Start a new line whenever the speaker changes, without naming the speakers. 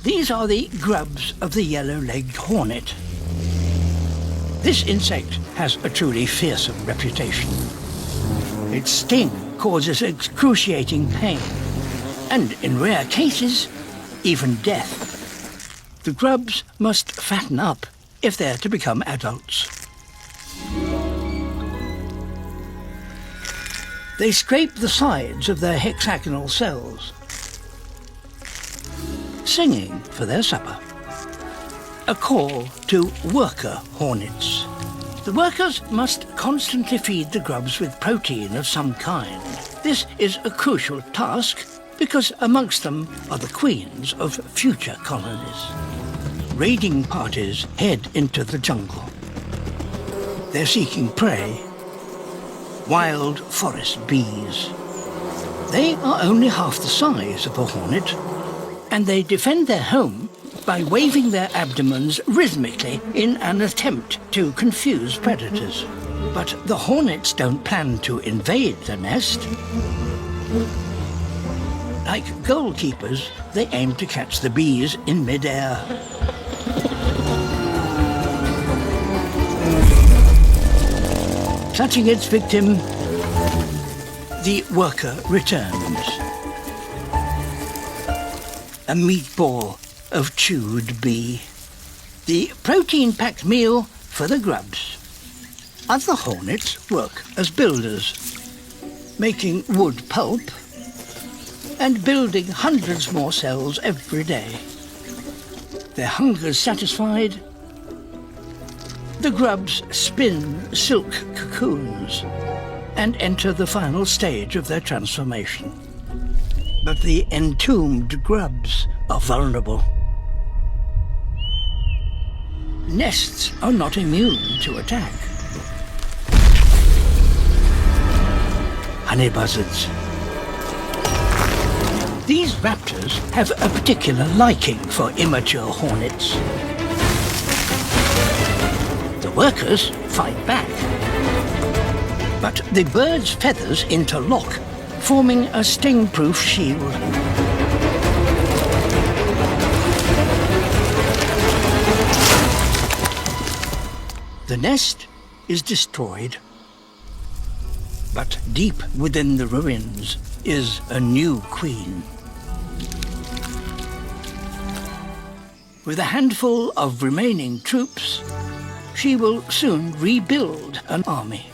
These are the grubs of the yellow-legged hornet. This insect has a truly fearsome reputation. Its sting causes excruciating pain, and in rare cases, even death. The grubs must fatten up if they're to become adults. They scrape the sides of their hexagonal cells, singing for their supper. A call to worker hornets. The workers must constantly feed the grubs with protein of some kind. This is a crucial task because amongst them are the queens of future colonies. Raiding parties head into the jungle. They're seeking prey. Wild forest bees. They are only half the size of a hornet, and they defend their home by waving their abdomens rhythmically in an attempt to confuse predators. But the hornets don't plan to invade the nest. Like goalkeepers, they aim to catch the bees in mid-air. Clutching its victim, the worker returns. A meatball of chewed bee. The protein-packed meal for the grubs. Other hornets work as builders, making wood pulp and building hundreds more cells every day. Their hunger's satisfied. The grubs spin silk cocoons and enter the final stage of their transformation. But the entombed grubs are vulnerable. Nests are not immune to attack. Honey buzzards. These raptors have a particular liking for immature hornets. The workers fight back. But the bird's feathers interlock, forming a sting-proof shield. The nest is destroyed. But deep within the ruins is a new queen. With a handful of remaining troops, she will soon rebuild an army.